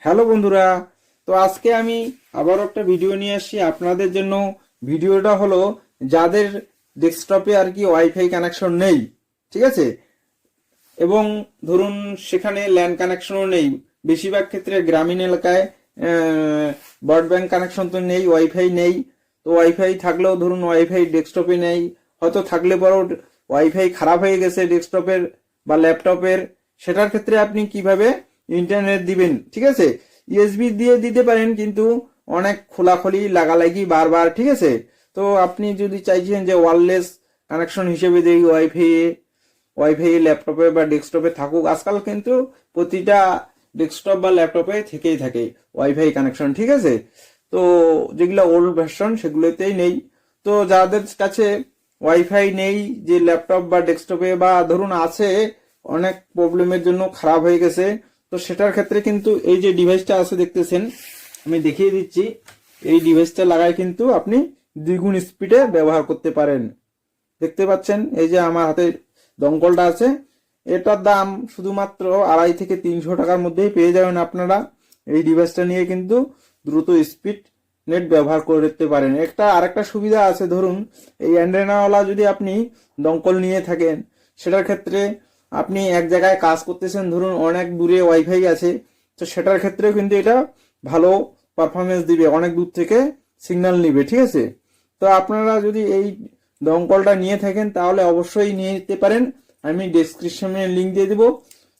Hello বন্ধুরা, তো আজকে আমি আবার একটা ভিডিও নিয়ে আসছি আপনাদের জন্য। ভিডিওটা হলো যাদের ডেস্কটপে আর কি ওয়াইফাই কানেকশন নেই, ঠিক আছে, এবং ধরুন সেখানে ল্যান্ড কানেকশনও নেই। বেশিরভাগ ক্ষেত্রে গ্রামীণ এলাকায় ব্রডব্যান্ড কানেকশন তো নেই, ওয়াইফাই নেই। তো ওয়াইফাই থাকলেও ধরুন ওয়াইফাই ডেস্কটপে নেই, হয়তো থাকলে পরেও ওয়াইফাই খারাপ হয়ে গেছে ডেস্কটপের বা ল্যাপটপের। সেটার ক্ষেত্রে আপনি কিভাবে ইন্টারনেট দিবেন, ঠিক আছে। ইউএসবি দিয়ে দিতে পারেন, কিন্তু অনেক খোলাখুলি লাগালাগি বারবার, ঠিক আছে। তো আপনি যদি চাইছেন যে ওয়্যারলেস কানেকশন হিসেবে দেই ওয়াইফাই ল্যাপটপে বা ডেস্কটপে থাকুক, আজকাল কিন্তু প্রতিটা ডেস্কটপ বা ল্যাপটপে থেকেই থাকে ওয়াইফাই কানেকশন, ঠিক আছে। তো যেগুলো ওল্ড ভার্সন সেগুলোতেই নেই। তো যাদের কাছে ওয়াইফাই নেই, যে ল্যাপটপ বা ডেস্কটপে বা ধরুন আছে, অনেক প্রবলেমের জন্য খারাপ হয়ে গেছে, তো সেটার ক্ষেত্রে কিন্তু এই যে ডিভাইসটা আছে দেখতেছেন, আমি দেখিয়ে দিচ্ছি। এই ডিভাইসটা লাগায় কিন্তু আপনি দ্বিগুণ স্পিডে ব্যবহার করতে পারেন। দেখতে পাচ্ছেন এই যে আমার হাতে দমকলটা আছে, এটার দাম শুধুমাত্র 250 থেকে 300 টাকার মধ্যেই পেয়ে যাবেন আপনারা। এই ডিভাইসটা নিয়ে কিন্তু দ্রুত স্পিড নেট ব্যবহার করতে পারেন। আরেকটা সুবিধা আছে, ধরুন এই অ্যান্টেনাওয়ালা যদি আপনি দমকল নিয়ে থাকেন, সেটার ক্ষেত্রে আপনি এক জায়গায় কাজ করতেছেন, ধরুন অনেক দূরে ওয়াইফাই আছে, তো সেটার ক্ষেত্রেও কিন্তু এটা ভালো পারফরমেন্স দিবে, অনেক দূর থেকে সিগন্যাল নিবে, ঠিক আছে। তো আপনারা যদি এই দমকলটা নিয়ে থাকেন তাহলে অবশ্যই নিয়ে নিতে পারেন। আমি ডেসক্রিপশনে লিংক দিয়ে দিব,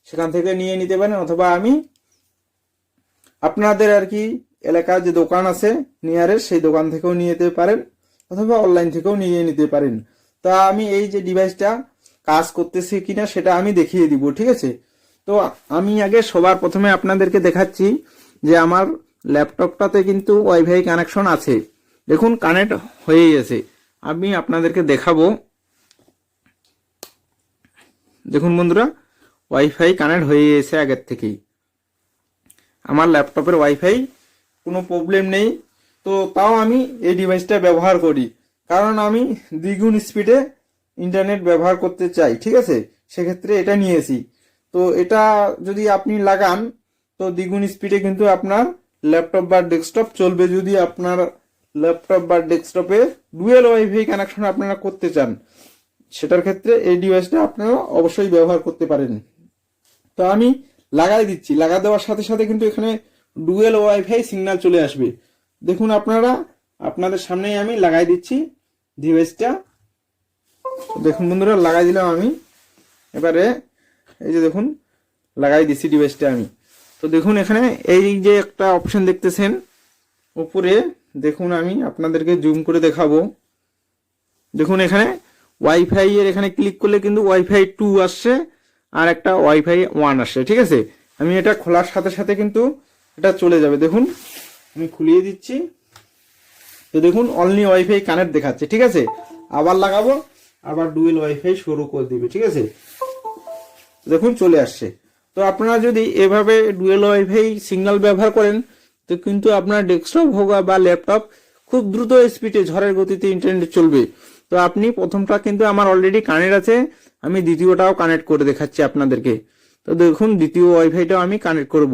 সেখান থেকে নিয়ে নিতে পারেন, অথবা আমি আপনাদের আর কি এলাকার যে দোকান আছে নিয়ারের, সেই দোকান থেকেও নিয়ে যেতে পারেন, অথবা অনলাইন থেকেও নিয়ে নিতে পারেন। তা আমি এই যে ডিভাইসটা কাজ করতেছে কিনা সেটা আমি দেখিয়ে দিব, ঠিক আছে। তো আমি আগে সবার প্রথমে আপনাদেরকে দেখাচ্ছি যে আমার ল্যাপটপটাতে কিন্তু ওয়াইফাই কানেকশন আছে। দেখুন কানেক্ট হয়ে গেছে, আমি আপনাদেরকে দেখাবো। দেখুন বন্ধুরা, ওয়াইফাই কানেক্ট হয়ে গেছে আগের থেকেই। আমার ল্যাপটপের ওয়াইফাই কোনো প্রবলেম নেই। তো তাও আমি এই ডিভাইসটা ব্যবহার করি, কারণ আমি দ্বিগুণ স্পিডে ইন্টারনেট ব্যবহার করতে চাই, ঠিক আছে। সেক্ষেত্রে এটা নিয়েছি। তো এটা যদি আপনি লাগান, তো দ্বিগুণ স্পিডে কিন্তু আপনার ল্যাপটপ বা ডেস্কটপ চলবে। যদি আপনার ল্যাপটপ বা ডেস্কটপে ডুয়েল ওয়াইফাই কানেকশন আপনারা করতে চান, সেটার ক্ষেত্রে এই ডিভাইসটা আপনারা অবশ্যই ব্যবহার করতে পারেন। তো আমি লাগাই দিচ্ছি, লাগা দেওয়ার সাথে সাথে কিন্তু এখানে ডুয়েল ওয়াইফাই সিগন্যাল চলে আসবে। দেখুন আপনারা, আপনাদের সামনেই আমি লাগাই দিচ্ছি ডিভাইসটা। দেখুন বন্ধুরা, লাগাই দিলাম আমি। এবারে এই যে দেখুন লাগাই দিচ্ছি ডিভাইসটা আমি। তো দেখুন এখানে এই যে একটা অপশন দেখতেছেন উপরে, দেখুন আমি আপনাদেরকে জুম করে দেখাবো। দেখুন এখানে ওয়াইফাই এর এখানে ক্লিক করলে কিন্তু ওয়াইফাই 2 আসছে, আর একটা ওয়াইফাই 1 আসছে, ঠিক আছে। আমি এটা খোলার সাথে সাথে কিন্তু এটা চলে যাবে। দেখুন আমি খুলিয়ে দিচ্ছি। তো দেখুন অনলি ওয়াইফাই কানেক্ট দেখাচ্ছে, ঠিক আছে। আবার লাগাবো, আবার ডুয়েল ওয়াইফাই শুরু করে দিবে, ঠিক আছে। দেখুন চলে আসছে। তো আপনারা যদি এভাবে ডুয়েল ওয়াইফাই সিগন্যাল ব্যবহার করেন, তো কিন্তু আপনার ডেস্কটপ হোক বা ল্যাপটপ খুব দ্রুত স্পিডে ঝড়ের গতিতে ইন্টারনেট চলবে। তো আপনি প্রথমটা কিন্তু আমার অলরেডি কানেক্ট আছে, আমি দ্বিতীয়টাও কানেক্ট করে দেখাচ্ছি আপনাদেরকে। তো দেখুন দ্বিতীয় ওয়াইফাইটাও আমি কানেক্ট করব।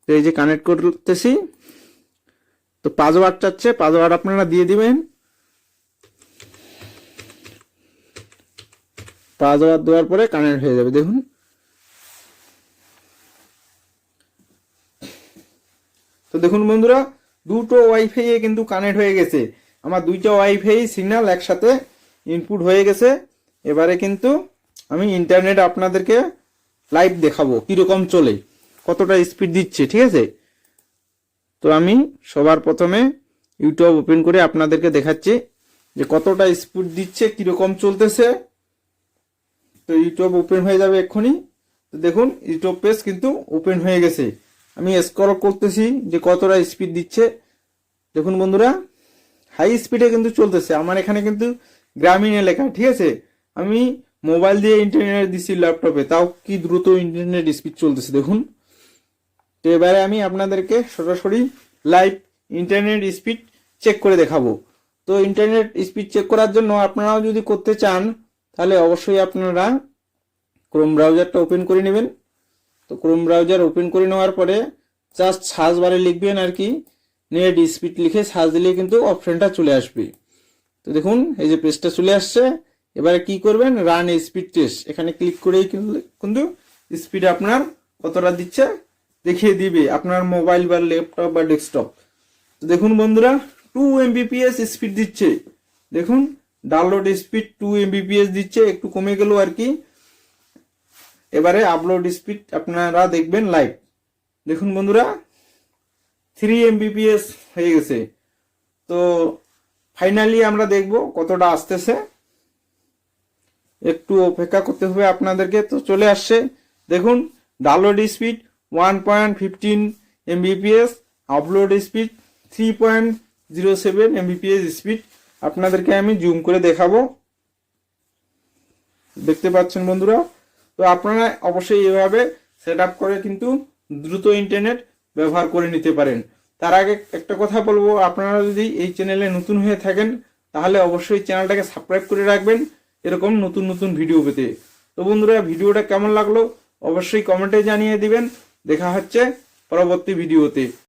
তো এই যে কানেক্ট করতেছি, তো পাসওয়ার্ড চাচ্ছে, পাসওয়ার্ড আপনারা দিয়ে দিবেন। পাসওয়ার্ড দেওয়ার পরে কানেক্ট হয়ে যাবে। দেখুন তো দেখুন বন্ধুরা, দুটো ওয়াইফাই কিন্তু কানেক্ট হয়ে গেছে। আমার দুইটা ওয়াইফাই সিগন্যাল একসাথে ইনপুট হয়ে গেছে। এবারে কিন্তু আমি ইন্টারনেট আপনাদেরকে লাইভ দেখাবো কিরকম চলে, কতটা স্পিড দিচ্ছে, ঠিক আছে। তো আমি সবার প্রথমে ইউটিউব ওপেন করে আপনাদেরকে দেখাচ্ছি যে কতটা স্পিড দিচ্ছে, কিরকম চলতেছে। তো ইউটিউব ওপেন হয়ে যাবে এক্ষুনি। তো দেখুন ইউটিউব পেজ কিন্তু ওপেন হয়ে গেছে। আমি স্ক্রল করতেছি যে কতটা স্পিড দিচ্ছে। দেখুন বন্ধুরা, হাই স্পিডে কিন্তু চলতেছে। আমার এখানে কিন্তু গ্রামীণ এলাকা, ঠিক আছে। আমি মোবাইল দিয়ে ইন্টারনেট দিচ্ছি ল্যাপটপে, তাও কি দ্রুত ইন্টারনেট স্পিড চলতেছে দেখুন। তো এবারে আমি আপনাদেরকে সরাসরি লাইভ ইন্টারনেট স্পিড চেক করে দেখাবো। তো ইন্টারনেট স্পিড চেক করার জন্য আপনারাও যদি করতে চান, তাহলে অবশ্যই আপনারা ক্রোম ব্রাউজারটা ওপেন করে নেবেন। তো ক্রোম ব্রাউজার ওপেন করে নেওয়ার পরে জাস্ট সার্চ বারে লিখবেন আর কি, নেট স্পিড লিখে সার্চ দিলে কিন্তু অপশনটা চলে আসবে। তো দেখুন এই যে পেজটা চলে আসছে। এবারে কি করবেন, রান স্পিড টেস্ট, এখানে ক্লিক করেই কিন্তু স্পিড আপনার কতটা দিচ্ছে দেখিয়ে দিবে আপনার মোবাইল বা ল্যাপটপ বা ডেস্কটপ। তো দেখুন বন্ধুরা 2 Mbps স্পিড দিচ্ছে। দেখুন ডাউনলোড স্পিড 2 Mbps দিচ্ছে, একটু কমে গেল আর কি। এবারে আপলোড স্পিড আপনারা দেখবেন লাইভ। দেখুন বন্ধুরা 3 Mbps হয়ে গেছে। তো ফাইনালি আমরা দেখব কতটা আসতেছে, একটু অপেক্ষা করতে হবে আপনাদেরকে। তো চলে আসছে দেখুন, download speed 1.15 Mbps, upload speed 3.07 Mbps speed. আপনাদেরকে আমি জুম করে দেখাবো, দেখতে পাচ্ছেন বন্ধুরা। তো আপনারা অবশ্যই এভাবে সেট আপ করে কিন্তু দ্রুত ইন্টারনেট ব্যবহার করে নিতে পারেন। তার আগে একটা কথা বলবো, আপনারা যদি এই চ্যানেলে নতুন হয়ে থাকেন তাহলে অবশ্যই চ্যানেলটাকে সাবস্ক্রাইব করে রাখবেন এরকম নতুন নতুন ভিডিও পেতে। তো বন্ধুরা ভিডিওটা কেমন লাগলো অবশ্যই কমেন্টে জানিয়ে দিবেন। দেখা হচ্ছে পরবর্তী ভিডিওতে।